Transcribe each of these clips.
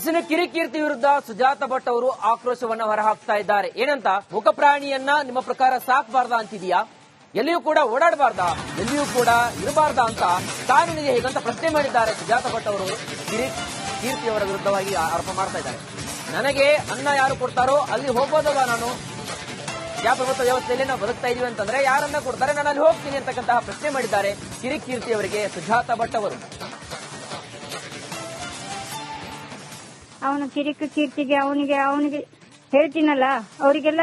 ಇನ್ನು ಕಿರಿಕೀರ್ತಿ ವಿರುದ್ಧ ಸುಜಾತ ಭಟ್ ಅವರು ಆಕ್ರೋಶವನ್ನ ಹೊರಹಾಕ್ತಾ ಇದ್ದಾರೆ. ಏನಂತ, ಮುಖಪ್ರಾಣಿಯನ್ನ ನಿಮ್ಮ ಪ್ರಕಾರ ಸಾಕಬಾರ್ದ ಅಂತಿದೆಯಾ, ಎಲ್ಲಿಯೂ ಕೂಡ ಓಡಾಡಬಾರ್ದಾ, ಎಲ್ಲಿಯೂ ಕೂಡ ಇರಬಾರ್ದಾ ಅಂತ ಕಾನೂನಿಗೆ ಹೇಗಂತ ಪ್ರಶ್ನೆ ಮಾಡಿದ್ದಾರೆ ಸುಜಾತ ಭಟ್ ಅವರು. ಕೀರ್ತಿ ಅವರ ವಿರುದ್ಧವಾಗಿ ಆರೋಪ ಮಾಡ್ತಾ ಇದ್ದಾರೆ. ನನಗೆ ಅನ್ನ ಯಾರು ಕೊಡ್ತಾರೋ ಅಲ್ಲಿ ಹೋಗೋದಲ್ವಾ, ನಾನು ಪ್ರಜಾಪ್ರಭುತ್ವ ವ್ಯವಸ್ಥೆಯಲ್ಲಿ ನಾವು ಬದುಕ್ತಾ ಇದೀವಿ ಅಂತಂದ್ರೆ ಯಾರನ್ನ ಕೊಡ್ತಾರೆ ನಾನು ಅಲ್ಲಿ ಹೋಗ್ತೀನಿ ಅಂತಕ್ಕಂತಹ ಪ್ರಶ್ನೆ ಮಾಡಿದ್ದಾರೆ ಕಿರಿಕೀರ್ತಿ ಅವರಿಗೆ ಸುಜಾತ ಭಟ್ ಅವರು. ಅವನ ಕೀರ್ತಿಗೆ ಅವನಿಗೆ ಹೇಳ್ತೀನಲ್ಲ, ಅವರಿಗೆಲ್ಲ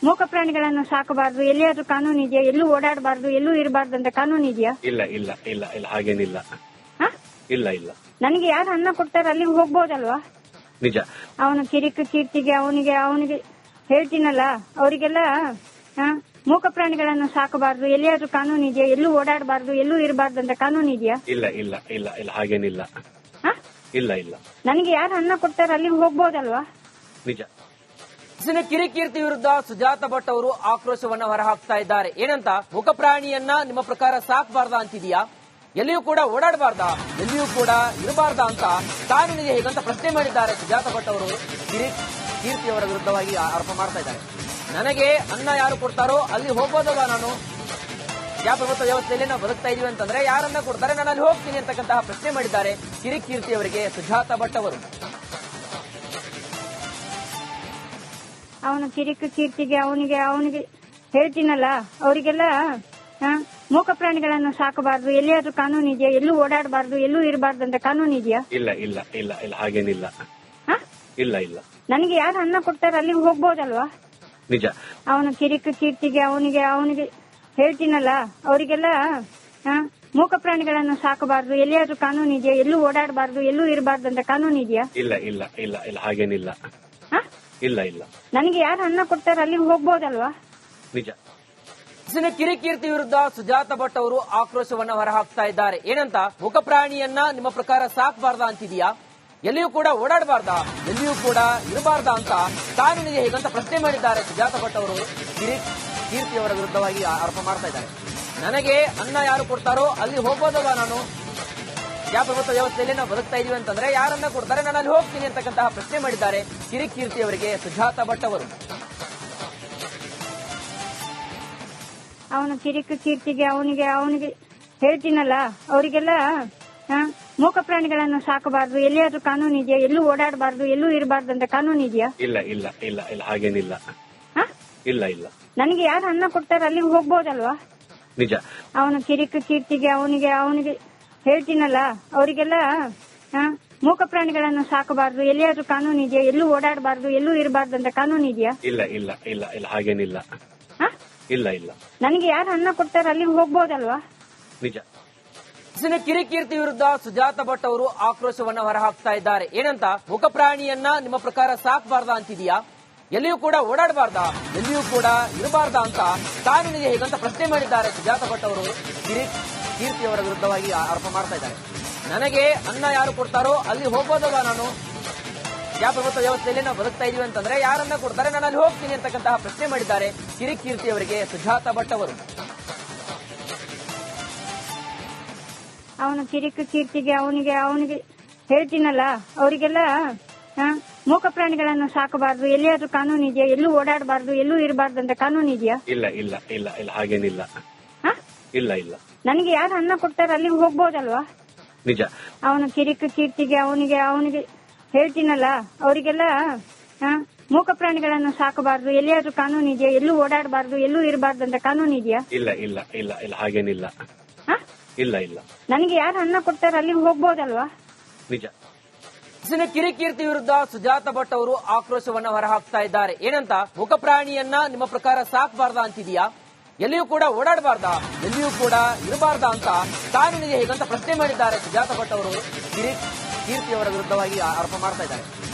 ಮೂಕ ಪ್ರಾಣಿಗಳನ್ನು ಸಾಕಬಾರ್ದು, ಎಲ್ಲಿಯಾದ್ರೂ ಕಾನೂನು ಇದೆಯಾ, ಎಲ್ಲೂ ಓಡಾಡಬಾರ್ದು, ಎಲ್ಲೂ ಇರಬಾರ್ದು ಅಂತ ಕಾನೂನು ಇದೆಯಾ? ಇಲ್ಲ ಇಲ್ಲ ಇಲ್ಲ ಇಲ್ಲ ಹಾಗೇನಿಲ್ಲ. ಇಲ್ಲ ಇಲ್ಲ, ನನಗೆ ಯಾರು ಅನ್ನ ಕೊಡ್ತಾರ ಅಲ್ಲಿಗೆ ಹೋಗ್ಬೋದಲ್ವಾ? ನಿಜ. ಅವನ ಕೀರ್ತಿಗೆ ಅವನಿಗೆ ಹೇಳ್ತೀನಲ್ಲ, ಅವರಿಗೆಲ್ಲ ಮೂಕ ಪ್ರಾಣಿಗಳನ್ನು ಸಾಕಬಾರ್ದು, ಎಲ್ಲಿಯಾದ್ರೂ ಕಾನೂನು ಇದೆಯಾ, ಎಲ್ಲೂ ಓಡಾಡಬಾರ್ದು, ಎಲ್ಲೂ ಇರಬಾರ್ದು ಅಂತ ಕಾನೂನು ಇದೆಯಾ? ಇಲ್ಲ ಇಲ್ಲ ಇಲ್ಲ ಇಲ್ಲ ಹಾಗೇನಿಲ್ಲ. ಇಲ್ಲ ಇಲ್ಲ, ನನಗೆ ಯಾರು ಅನ್ನ ಕೊಡ್ತಾರ ಅಲ್ಲಿಗೆ ಹೋಗ್ಬೋದಲ್ವಾ? ನಿಜ. ಇನ್ನು ಕಿರಿಕೀರ್ತಿ ವಿರುದ್ಧ ಸುಜಾತ ಭಟ್ ಅವರು ಆಕ್ರೋಶವನ್ನ ಹೊರಹಾಕ್ತಾ ಇದ್ದಾರೆ. ಏನಂತ, ಮುಖಪ್ರಾಣಿಯನ್ನ ನಿಮ್ಮ ಪ್ರಕಾರ ಸಾಕಬಾರ್ದಾ ಅಂತಿದೆಯಾ, ಎಲ್ಲಿಯೂ ಕೂಡ ಓಡಾಡಬಾರ್ದಾ, ಎಲ್ಲಿಯೂ ಕೂಡ ಇರಬಾರ್ದಾ ಅಂತ ಕಾನೂನಿಗೆ ಹೇಗಂತ ಪ್ರಶ್ನೆ ಮಾಡಿದ್ದಾರೆ ಸುಜಾತ ಭಟ್ ಅವರು. ಕೀರ್ತಿ ಅವರ ವಿರುದ್ಧವಾಗಿ ಆರೋಪ ಮಾಡ್ತಾ ಇದ್ದಾರೆ. ನನಗೆ ಅನ್ನ ಯಾರು ಕೊಡ್ತಾರೋ ಅಲ್ಲಿ ಹೋಗೋದಲ್ವಾ, ನಾನು ಪ್ರಜಾಪ್ರಭುತ್ವ ವ್ಯವಸ್ಥೆಯಲ್ಲಿ ನಾವು ಬದುಕ್ತಾ ಇದೀವಿ ಅಂತಂದ್ರೆ ಯಾರನ್ನ ಕೊಡ್ತಾರೆ ನಾನು ಅಲ್ಲಿ ಹೋಗ್ತೀನಿ ಅಂತಕ್ಕಂತಹ ಪ್ರಶ್ನೆ ಮಾಡಿದ್ದಾರೆ ಕಿರಿಕೀರ್ತಿ ಅವರಿಗೆ ಸುಜಾತ ಭಟ್ ಅವರು. ಅವನ ಕೀರ್ತಿಗೆ ಅವನಿಗೆ ಹೇಳ್ತೀನಲ್ಲ, ಅವರಿಗೆಲ್ಲ ಮೂಕ ಪ್ರಾಣಿಗಳನ್ನು ಸಾಕಬಾರ್ದು, ಎಲ್ಲಿಯಾದ್ರೂ ಕಾನೂನು ಇದೆಯಾ, ಎಲ್ಲೂ ಓಡಾಡಬಾರ್ದು, ಎಲ್ಲೂ ಇರಬಾರ್ದು ಅಂತ ಕಾನೂನು ಇದೆಯಾ? ಇಲ್ಲ ಇಲ್ಲ ಇಲ್ಲ ಇಲ್ಲ ಹಾಗೇನಿಲ್ಲ. ಇಲ್ಲ ಇಲ್ಲ, ನನಗೆ ಯಾರು ಅನ್ನ ಕೊಡ್ತಾರ ಅಲ್ಲಿಗೆ ಹೋಗ್ಬೋದಲ್ವಾ? ನಿಜ. ಅವನ ಕೀರ್ತಿಗೆ ಅವನಿಗೆ ಹೇಳ್ತೀನಲ್ಲ, ಅವರಿಗೆಲ್ಲ ಮೂಕ ಪ್ರಾಣಿಗಳನ್ನು ಸಾಕಬಾರ್ದು, ಎಲ್ಲಿಯಾದ್ರೂ ಕಾನೂನು ಇದೆಯಾ, ಎಲ್ಲೂ ಓಡಾಡಬಾರ್ದು, ಎಲ್ಲೂ ಇರಬಾರ್ದು ಅಂತ ಕಾನೂನು ಇದೆಯಾ? ಇಲ್ಲ ಇಲ್ಲ ಇಲ್ಲ ಇಲ್ಲ ಹಾಗೇನಿಲ್ಲ. ಇಲ್ಲ ಇಲ್ಲ, ನನಗೆ ಯಾರು ಅನ್ನ ಕೊಡ್ತಾರ ಅಲ್ಲಿಗೆ ಹೋಗ್ಬೋದಲ್ವಾ? ನಿಜ. ಇನ್ನು ಕಿರಿಕೀರ್ತಿ ವಿರುದ್ಧ ಸುಜಾತ ಭಟ್ ಅವರು ಆಕ್ರೋಶವನ್ನ ಹೊರಹಾಕ್ತಾ ಇದ್ದಾರೆ. ಏನಂತ, ಮುಖಪ್ರಾಣಿಯನ್ನ ನಿಮ್ಮ ಪ್ರಕಾರ ಸಾಕಬಾರ್ದಾ ಅಂತಿದೆಯಾ, ಎಲ್ಲಿಯೂ ಕೂಡ ಓಡಾಡಬಾರ್ದಾ, ಎಲ್ಲಿಯೂ ಕೂಡ ಇರಬಾರ್ದಾ ಅಂತ ಕಾನೂನಿಗೆ ಹೇಗಂತ ಪ್ರಶ್ನೆ ಮಾಡಿದ್ದಾರೆ ಸುಜಾತ ಭಟ್ ಅವರು. ಕೀರ್ತಿ ಅವರ ವಿರುದ್ಧವಾಗಿ ಆರೋಪ ಮಾಡ್ತಾ ಇದ್ದಾರೆ. ನನಗೆ ಅನ್ನ ಯಾರು ಕೊಡ್ತಾರೋ ಅಲ್ಲಿ ಹೋಗೋದಲ್ವಾ, ನಾನು ಪ್ರಜಾಪ್ರಭುತ್ವ ವ್ಯವಸ್ಥೆಯಲ್ಲಿ ನಾವು ಬದುಕ್ತಾ ಇದೀವಿ ಅಂತಂದ್ರೆ ಯಾರನ್ನ ಕೊಡ್ತಾರೆ ನಾನು ಅಲ್ಲಿ ಹೋಗ್ತೀನಿ ಅಂತಕ್ಕಂತಹ ಪ್ರಶ್ನೆ ಮಾಡಿದ್ದಾರೆ ಕಿರಿಕೀರ್ತಿ ಅವರಿಗೆ ಸುಜಾತ ಭಟ್ ಅವರು. ಅವನ ಕೀರ್ತಿಗೆ ಅವನಿಗೆ ಹೇಳ್ತೀನಲ್ಲ, ಅವರಿಗೆಲ್ಲ ಮೂಕ ಪ್ರಾಣಿಗಳನ್ನು ಸಾಕಬಾರ್ದು, ಎಲ್ಲಿಯಾದ್ರೂ ಕಾನೂನು ಇದೆಯಾ, ಎಲ್ಲೂ ಓಡಾಡಬಾರ್ದು, ಎಲ್ಲೂ ಇರಬಾರ್ದು ಅಂತ ಕಾನೂನು ಇದೆಯಾ? ಇಲ್ಲ ಇಲ್ಲ ಇಲ್ಲ ಇಲ್ಲ ಹಾಗೇನಿಲ್ಲ. ಇಲ್ಲ ಇಲ್ಲ, ನನಗೆ ಯಾರು ಅನ್ನ ಕೊಡ್ತಾರ ಅಲ್ಲಿಗೆ ಹೋಗ್ಬೋದಲ್ವಾ? ನಿಜ. ಅವನ ಕೀರ್ತಿಗೆ ಅವನಿಗೆ ಹೇಳ್ತೀನಲ್ಲ, ಅವರಿಗೆಲ್ಲ ಮೂಕ ಪ್ರಾಣಿಗಳನ್ನು ಸಾಕಬಾರ್ದು, ಎಲ್ಲಿಯಾದ್ರೂ ಕಾನೂನು ಇದೆಯಾ, ಎಲ್ಲೂ ಓಡಾಡಬಾರ್ದು, ಎಲ್ಲೂ ಇರಬಾರ್ದು ಅಂತ ಕಾನೂನು ಇದೆಯಾ? ಇಲ್ಲ ಇಲ್ಲ ಇಲ್ಲ ಇಲ್ಲ ಹಾಗೇನಿಲ್ಲ. ಇಲ್ಲ ಇಲ್ಲ, ನನಗೆ ಯಾರು ಅನ್ನ ಕೊಡ್ತಾರ ಅಲ್ಲಿಗೆ ಹೋಗ್ಬೋದಲ್ವಾ? ನಿಜ. ಇನ್ನು ಕಿರಿಕೀರ್ತಿ ವಿರುದ್ಧ ಸುಜಾತ ಭಟ್ ಅವರು ಆಕ್ರೋಶವನ್ನ ಹೊರಹಾಕ್ತಾ ಇದ್ದಾರೆ. ಏನಂತ, ಮುಖಪ್ರಾಣಿಯನ್ನ ನಿಮ್ಮ ಪ್ರಕಾರ ಸಾಕಬಾರ್ದಾ ಅಂತಿದೆಯಾ, ಎಲ್ಲಿಯೂ ಕೂಡ ಓಡಾಡಬಾರ್ದಾ, ಎಲ್ಲಿಯೂ ಕೂಡ ಇರಬಾರ್ದಾ ಅಂತ ಕಾನೂನಿಗೆ ಹೇಗಂತ ಪ್ರಶ್ನೆ ಮಾಡಿದ್ದಾರೆ ಸುಜಾತ ಭಟ್ ಅವರು. ಕೀರ್ತಿ ಅವರ ವಿರುದ್ಧವಾಗಿ ಆರೋಪ ಮಾಡ್ತಾ ಇದ್ದಾರೆ. ನನಗೆ ಅನ್ನ ಯಾರು ಕೊಡ್ತಾರೋ ಅಲ್ಲಿ ಹೋಗೋದಲ್ವಾ, ನಾನು ಪ್ರಜಾಪ್ರಭುತ್ವ ವ್ಯವಸ್ಥೆಯಲ್ಲಿ ನಾವು ಬದುಕ್ತಾ ಇದೀವಿ ಅಂತಂದ್ರೆ ಯಾರನ್ನ ಕೊಡ್ತಾರೆ ನಾನು ಅಲ್ಲಿ ಹೋಗ್ತೀನಿ ಅಂತಕ್ಕಂತಹ ಪ್ರಶ್ನೆ ಮಾಡಿದ್ದಾರೆ ಕಿರಿಕೀರ್ತಿ ಅವರಿಗೆ ಸುಜಾತ ಭಟ್ ಅವರು. ಅವನ ಕೀರ್ತಿಗೆ ಅವನಿಗೆ ಹೇಳ್ತೀನಲ್ಲ, ಅವರಿಗೆಲ್ಲ ಮೂಕ ಪ್ರಾಣಿಗಳನ್ನು ಸಾಕಬಾರ್ದು, ಎಲ್ಲಿಯಾದ್ರೂ ಕಾನೂನು ಇದೆಯಾ, ಎಲ್ಲೂ ಓಡಾಡಬಾರ್ದು, ಎಲ್ಲೂ ಇರಬಾರ್ದು ಅಂತ ಕಾನೂನು ಇದೆಯಾ? ಇಲ್ಲ ಇಲ್ಲ ಇಲ್ಲ ಇಲ್ಲ ಹಾಗೇನಿಲ್ಲ. ಇಲ್ಲ ಇಲ್ಲ, ನನಗೆ ಯಾರು ಅನ್ನ ಕೊಡ್ತಾರ ಅಲ್ಲಿಗೆ ಹೋಗ್ಬೋದಲ್ವಾ? ನಿಜ. ಅವನ ಕೀರ್ತಿಗೆ ಅವನಿಗೆ ಹೇಳ್ತೀನಲ್ಲ, ಅವರಿಗೆಲ್ಲ ಮೂಕ ಪ್ರಾಣಿಗಳನ್ನು ಸಾಕಬಾರ್ದು, ಎಲ್ಲಿಯಾದ್ರೂ ಕಾನೂನು ಇದೆಯಾ, ಎಲ್ಲೂ ಓಡಾಡಬಾರ್ದು, ಎಲ್ಲೂ ಇರಬಾರ್ದು ಅಂತ ಕಾನೂನು ಇದೆಯಾ? ಇಲ್ಲ ಇಲ್ಲ ಇಲ್ಲ ಇಲ್ಲ ಹಾಗೇನಿಲ್ಲ. ಇಲ್ಲ ಇಲ್ಲ, ನನಗೆ ಯಾರು ಅನ್ನ ಕೊಡ್ತಾರ ಅಲ್ಲಿಗೆ ಹೋಗ್ಬೋದಲ್ವಾ? ನಿಜ. ಇನ್ನು ಕಿರಿಕೀರ್ತಿ ವಿರುದ್ಧ ಸುಜಾತ ಭಟ್ ಅವರು ಆಕ್ರೋಶವನ್ನ ಹೊರಹಾಕ್ತಾ ಇದ್ದಾರೆ. ಏನಂತ, ಮುಖಪ್ರಾಣಿಯನ್ನ ನಿಮ್ಮ ಪ್ರಕಾರ ಸಾಕಬಾರ್ದಾ ಅಂತಿದೆಯಾ, ಎಲ್ಲಿಯೂ ಕೂಡ ಓಡಾಡಬಾರ್ದಾ, ಎಲ್ಲಿಯೂ ಕೂಡ ಇರಬಾರ್ದಾ ಅಂತ ಕಾನೂನಿಗೆ ಹೇಗಂತ ಪ್ರಶ್ನೆ ಮಾಡಿದ್ದಾರೆ ಸುಜಾತ ಭಟ್ ಅವರು. ಕೀರ್ತಿ ಅವರ ವಿರುದ್ಧವಾಗಿ ಆರೋಪ ಮಾಡ್ತಾ ಇದ್ದಾರೆ.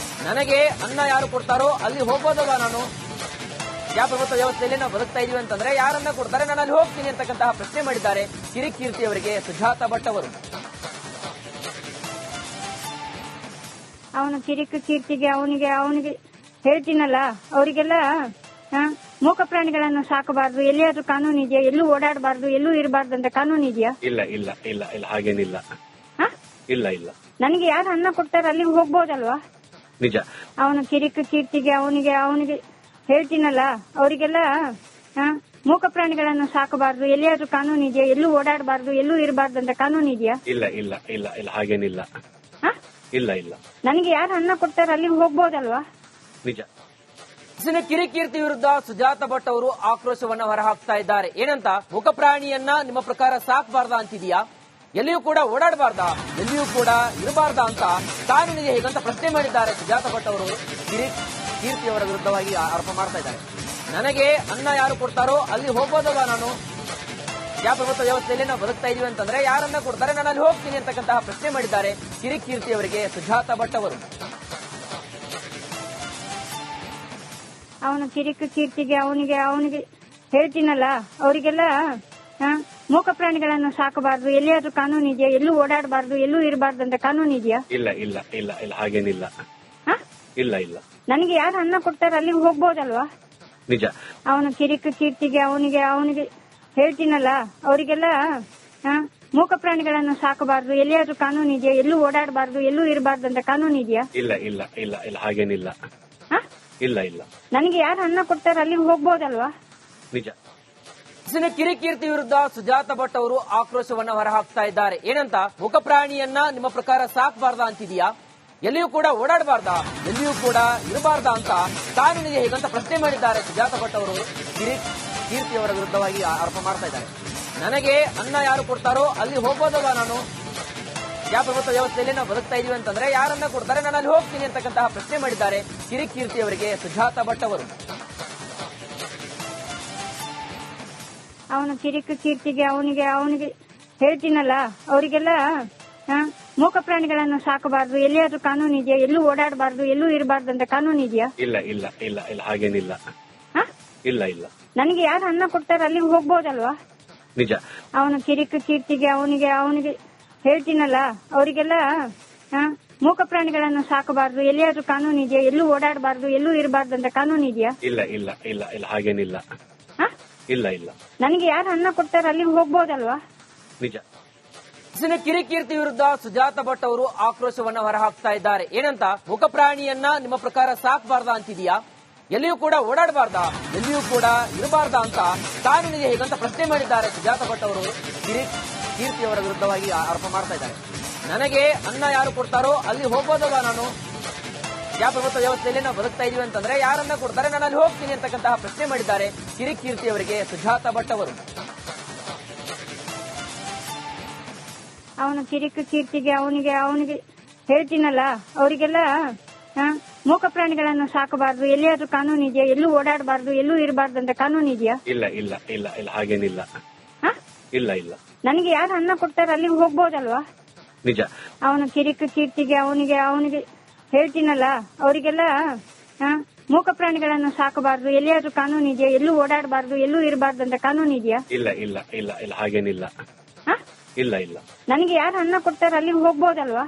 ನನಗೆ ಅನ್ನ ಯಾರು ಕೊಡ್ತಾರೋ ಅಲ್ಲಿ ಹೋಗೋದಲ್ವಾ, ನಾನು ಪ್ರಜಾಪ್ರಭುತ್ವ ವ್ಯವಸ್ಥೆಯಲ್ಲಿ ನಾವು ಬದುಕ್ತಾ ಇದೀವಿ ಅಂತಂದ್ರೆ ಯಾರನ್ನ ಕೊಡ್ತಾರೆ ನಾನು ಅಲ್ಲಿ ಹೋಗ್ತೀನಿ ಅಂತಕ್ಕಂತಹ ಪ್ರಶ್ನೆ ಮಾಡಿದ್ದಾರೆ ಕಿರಿಕೀರ್ತಿ ಅವರಿಗೆ ಸುಜಾತ ಭಟ್ ಅವರು. ಅವನ ಕೀರ್ತಿಗೆ ಅವನಿಗೆ ಹೇಳ್ತೀನಲ್ಲ, ಅವರಿಗೆಲ್ಲ ಮೂಕ ಪ್ರಾಣಿಗಳನ್ನು ಸಾಕಬಾರ್ದು, ಎಲ್ಲಿಯಾದ್ರೂ ಕಾನೂನು ಇದೆಯಾ, ಎಲ್ಲೂ ಓಡಾಡಬಾರ್ದು, ಎಲ್ಲೂ ಇರಬಾರ್ದು ಅಂತ ಕಾನೂನು ಇದೆಯಾ? ಇಲ್ಲ ಇಲ್ಲ ಇಲ್ಲ ಇಲ್ಲ ಹಾಗೇನಿಲ್ಲ. ಇಲ್ಲ ಇಲ್ಲ ನನಗೆ ಯಾರು ಅನ್ನ ಕೊಡ್ತಾರ ಅಲ್ಲಿಗೆ ಹೋಗ್ಬೋದಲ್ವಾ? ನಿಜ. ಅವನ ಕಿರಿಕ ಕೀರ್ತಿಗೆ ಅವನಿಗೆ ಹೇಳ್ತೀನಲ್ಲ, ಅವರಿಗೆಲ್ಲ ಮೂಕ ಪ್ರಾಣಿಗಳನ್ನು ಸಾಕಬಾರ್ದು, ಎಲ್ಲಿಯಾದ್ರೂ ಕಾನೂನು ಇದೆಯಾ? ಎಲ್ಲೂ ಓಡಾಡಬಾರ್ದು, ಎಲ್ಲೂ ಇರಬಾರ್ದು ಅಂತ ಕಾನೂನು ಇದೆಯಾ? ಇಲ್ಲ ಇಲ್ಲ ಇಲ್ಲ ಇಲ್ಲ ಹಾಗೇನಿಲ್ಲ. ಇಲ್ಲ ಇಲ್ಲ ನನಗೆ ಯಾರು ಅನ್ನ ಕೊಡ್ತಾರ ಅಲ್ಲಿಗೆ ಹೋಗ್ಬೋದಲ್ವಾ? ನಿಜ. ಇನ್ನು ಕಿರಿಕೀರ್ತಿ ವಿರುದ್ಧ ಸುಜಾತ ಭಟ್ ಅವರು ಆಕ್ರೋಶವನ್ನ ಹೊರಹಾಕ್ತಾ ಇದ್ದಾರೆ. ಏನಂತ, ಮುಖಪ್ರಾಣಿಯನ್ನ ನಿಮ್ಮ ಪ್ರಕಾರ ಸಾಕಬಾರ್ದಾ ಅಂತಿದೆಯಾ? ಎಲ್ಲಿಯೂ ಕೂಡ ಓಡಾಡಬಾರ್ದಾ, ಎಲ್ಲಿಯೂ ಕೂಡ ಇರಬಾರ್ದಾ ಅಂತ ಕಾನೂನಿಗೆ ಹೇಗಂತ ಪ್ರಶ್ನೆ ಮಾಡಿದ್ದಾರೆ ಸುಜಾತ ಭಟ್ ಅವರು. ಕೀರ್ತಿ ಅವರ ವಿರುದ್ಧವಾಗಿ ಆರೋಪ ಮಾಡ್ತಾ ಇದ್ದಾರೆ. ನನಗೆ ಅನ್ನ ಯಾರು ಕೊಡ್ತಾರೋ ಅಲ್ಲಿ ಹೋಗೋದಲ್ವಾ ನಾನು? ಪ್ರಜಾಪ್ರಭುತ್ವ ವ್ಯವಸ್ಥೆಯಲ್ಲಿ ನಾವು ಬದುಕ್ತಾ ಇದೀವಿ ಅಂತಂದ್ರೆ ಯಾರನ್ನ ಕೊಡ್ತಾರೆ ನಾನು ಅಲ್ಲಿ ಹೋಗ್ತೀನಿ ಅಂತಕ್ಕಂತಹ ಪ್ರಶ್ನೆ ಮಾಡಿದ್ದಾರೆ ಕಿರಿಕೀರ್ತಿ ಅವರಿಗೆ ಸುಜಾತ ಭಟ್ ಅವರು. ಅವನ ಕಿರಿಕ ಕೀರ್ತಿಗೆ ಅವನಿಗೆ ಹೇಳ್ತೀನಲ್ಲ, ಅವರಿಗೆಲ್ಲ ಮೂಕ ಪ್ರಾಣಿಗಳನ್ನು ಸಾಕಬಾರ್ದು, ಎಲ್ಲಿಯಾದ್ರೂ ಕಾನೂನು ಇದೆಯಾ? ಎಲ್ಲೂ ಓಡಾಡಬಾರ್ದು, ಎಲ್ಲೂ ಇರಬಾರ್ದು ಅಂತ ಕಾನೂನು ಇದೆಯಾ? ಇಲ್ಲ ಇಲ್ಲ ಇಲ್ಲ ಇಲ್ಲ ಹಾಗೇನಿಲ್ಲ. ಇಲ್ಲ ಇಲ್ಲ ನನಗೆ ಯಾರು ಅನ್ನ ಕೊಡ್ತಾರ ಅಲ್ಲಿಗೆ ಹೋಗ್ಬೋದಲ್ವಾ? ನಿಜ. ಅವನ ಕಿರಿಕ ಕೀರ್ತಿಗೆ ಅವನಿಗೆ ಹೇಳ್ತೀನಲ್ಲ, ಅವರಿಗೆಲ್ಲ ಮೂಕ ಪ್ರಾಣಿಗಳನ್ನು ಸಾಕಬಾರ್ದು, ಎಲ್ಲಿಯಾದ್ರೂ ಕಾನೂನು ಇದೆಯಾ? ಎಲ್ಲೂ ಓಡಾಡಬಾರ್ದು, ಎಲ್ಲೂ ಇರಬಾರ್ದು ಅಂತ ಕಾನೂನು ಇದೆಯಾ? ಇಲ್ಲ ಇಲ್ಲ ಇಲ್ಲ ಇಲ್ಲ ಹಾಗೇನಿಲ್ಲ. ಇಲ್ಲ ಇಲ್ಲ ನನಗೆ ಯಾರು ಅನ್ನ ಕೊಡ್ತಾರ ಅಲ್ಲಿಗೆ ಹೋಗ್ಬೋದಲ್ವಾ? ನಿಜ. ಇನ್ನು ಕಿರಿಕೀರ್ತಿ ವಿರುದ್ಧ ಸುಜಾತ ಭಟ್ ಅವರು ಆಕ್ರೋಶವನ್ನ ಹೊರಹಾಕ್ತಾ ಇದ್ದಾರೆ. ಏನಂತ, ಮುಖಪ್ರಾಣಿಯನ್ನ ನಿಮ್ಮ ಪ್ರಕಾರ ಸಾಕಬಾರ್ದಾ ಅಂತಿದೆಯಾ? ಎಲ್ಲಿಯೂ ಕೂಡ ಓಡಾಡಬಾರ್ದಾ, ಎಲ್ಲಿಯೂ ಕೂಡ ಇರಬಾರ್ದಾ ಅಂತ ಕಾನೂನಿಗೆ ಹೇಗಂತ ಪ್ರಶ್ನೆ ಮಾಡಿದ್ದಾರೆ ಸುಜಾತ ಭಟ್ ಅವರು. ಕೀರ್ತಿ ಅವರ ವಿರುದ್ಧವಾಗಿ ಆರೋಪ ಮಾಡ್ತಾ ಇದ್ದಾರೆ. ನನಗೆ ಅನ್ನ ಯಾರು ಕೊಡ್ತಾರೋ ಅಲ್ಲಿ ಹೋಗೋದಲ್ವಾ ನಾನು? ಪ್ರಜಾಪ್ರಭುತ್ವ ವ್ಯವಸ್ಥೆಯಲ್ಲಿ ನಾವು ಬದುಕ್ತಾ ಇದೀವಿ ಅಂತಂದ್ರೆ ಯಾರನ್ನ ಕೊಡ್ತಾರೆ ನಾನು ಅಲ್ಲಿ ಹೋಗ್ತೀನಿ ಅಂತಕ್ಕಂತಹ ಪ್ರಶ್ನೆ ಮಾಡಿದ್ದಾರೆ ಕಿರಿಕೀರ್ತಿ ಅವರಿಗೆ ಸುಜಾತ ಭಟ್ ಅವರು. ಅವನ ಕಿರಿಕ ಕೀರ್ತಿಗೆ ಅವನಿಗೆ ಹೇಳ್ತೀನಲ್ಲ, ಅವರಿಗೆಲ್ಲ ಮೂಕ ಪ್ರಾಣಿಗಳನ್ನು ಸಾಕಬಾರ್ದು, ಎಲ್ಲಿಯಾದ್ರೂ ಕಾನೂನು ಇದೆಯಾ? ಎಲ್ಲೂ ಓಡಾಡಬಾರ್ದು, ಎಲ್ಲೂ ಇರಬಾರ್ದು ಅಂತ ಕಾನೂನು ಇದೆಯಾ? ಇಲ್ಲ ಇಲ್ಲ ಇಲ್ಲ ಇಲ್ಲ ಹಾಗೇನಿಲ್ಲ. ಇಲ್ಲ ಇಲ್ಲ ನನಗೆ ಯಾರು ಅನ್ನ ಕೊಡ್ತಾರ ಅಲ್ಲಿಗೆ ಹೋಗ್ಬೋದಲ್ವಾ? ನಿಜ. ಅವನ ಕಿರಿಕ ಕೀರ್ತಿಗೆ ಅವನಿಗೆ ಹೇಳ್ತೀನಲ್ಲ, ಅವರಿಗೆಲ್ಲ ಮೂಕ ಪ್ರಾಣಿಗಳನ್ನು ಸಾಕಬಾರ್ದು, ಎಲ್ಲಿಯಾದ್ರೂ ಕಾನೂನು ಇದೆಯಾ? ಎಲ್ಲೂ ಓಡಾಡಬಾರ್ದು, ಎಲ್ಲೂ ಇರಬಾರ್ದು ಅಂತ ಕಾನೂನು ಇದೆಯಾ? ಇಲ್ಲ ಇಲ್ಲ ಇಲ್ಲ ಇಲ್ಲ ಹಾಗೇನಿಲ್ಲ. ಇಲ್ಲ ಇಲ್ಲ ನನಗೆ ಯಾರು ಅನ್ನ ಕೊಡ್ತಾರ ಅಲ್ಲಿಗೆ ಹೋಗ್ಬೋದಲ್ವಾ? ನಿಜ. ಇನ್ನು ಕಿರಿಕೀರ್ತಿ ವಿರುದ್ಧ ಸುಜಾತ ಭಟ್ ಅವರು ಆಕ್ರೋಶವನ್ನ ಹೊರಹಾಕ್ತಾ ಇದ್ದಾರೆ. ಏನಂತ, ಮುಖಪ್ರಾಣಿಯನ್ನ ನಿಮ್ಮ ಪ್ರಕಾರ ಸಾಕಬಾರ್ದಾ ಅಂತಿದೆಯಾ? ಎಲ್ಲಿಯೂ ಕೂಡ ಓಡಾಡಬಾರ್ದಾ, ಎಲ್ಲಿಯೂ ಕೂಡ ಇರಬಾರ್ದಾ ಅಂತ ಕಾನೂನಿಗೆ ಹೇಗಂತ ಪ್ರಶ್ನೆ ಮಾಡಿದ್ದಾರೆ ಸುಜಾತ ಭಟ್ ಅವರು. ಕೀರ್ತಿ ಅವರ ವಿರುದ್ಧವಾಗಿ ಆರೋಪ ಮಾಡ್ತಾ ಇದ್ದಾರೆ. ನನಗೆ ಅನ್ನ ಯಾರು ಕೊಡ್ತಾರೋ ಅಲ್ಲಿ ಹೋಗೋದಲ್ವಾ ನಾನು? ಪ್ರಜಾಪ್ರಭುತ್ವ ವ್ಯವಸ್ಥೆಯಲ್ಲಿ ನಾವು ಬದುಕ್ತಾ ಇದೀವಿ ಅಂತಂದ್ರೆ ಯಾರನ್ನ ಕೊಡ್ತಾರೆ ನಾನು ಅಲ್ಲಿ ಹೋಗ್ತೀನಿ ಅಂತಕ್ಕಂತಹ ಪ್ರಶ್ನೆ ಮಾಡಿದ್ದಾರೆ ಕಿರಿಕೀರ್ತಿ ಅವರಿಗೆ ಸುಜಾತ ಭಟ್ ಅವರು. ಅವನ ಕಿರಿಕ ಕೀರ್ತಿಗೆ ಅವನಿಗೆ ಹೇಳ್ತೀನಲ್ಲ, ಅವರಿಗೆಲ್ಲ ಮೂಕ ಪ್ರಾಣಿಗಳನ್ನು ಸಾಕಬಾರ್ದು, ಎಲ್ಲಿಯಾದ್ರೂ ಕಾನೂನು ಇದೆಯಾ? ಎಲ್ಲೂ ಓಡಾಡಬಾರ್ದು, ಎಲ್ಲೂ ಇರಬಾರ್ದು ಅಂತ ಕಾನೂನು ಇದೆಯಾ? ಇಲ್ಲ ಇಲ್ಲ ಇಲ್ಲ ಇಲ್ಲ ಹಾಗೇನಿಲ್ಲ. ಇಲ್ಲ ಇಲ್ಲ ನನಗೆ ಯಾರು ಅನ್ನ ಕೊಡ್ತಾರ ಅಲ್ಲಿಗೆ ಹೋಗ್ಬೋದಲ್ವಾ? ನಿಜ. ಅವನ ಕಿರಿಕ ಕೀರ್ತಿಗೆ ಅವನಿಗೆ ಹೇಳ್ತೀನಲ್ಲ, ಅವರಿಗೆಲ್ಲ ಮೂಕ ಪ್ರಾಣಿಗಳನ್ನು ಸಾಕಬಾರ್ದು, ಎಲ್ಲಿಯಾದ್ರೂ ಕಾನೂನು ಇದೆಯಾ? ಎಲ್ಲೂ ಓಡಾಡಬಾರ್ದು, ಎಲ್ಲೂ ಇರಬಾರ್ದು ಅಂತ ಕಾನೂನು ಇದೆಯಾ? ಇಲ್ಲ ಇಲ್ಲ ಇಲ್ಲ ಇಲ್ಲ ಹಾಗೇನಿಲ್ಲ. ಇಲ್ಲ ಇಲ್ಲ ನನಗೆ ಯಾರು ಅನ್ನ ಕೊಡ್ತಾರ ಅಲ್ಲಿಗೆ ಹೋಗ್ಬೋದಲ್ವಾ?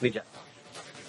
ನಿಜ.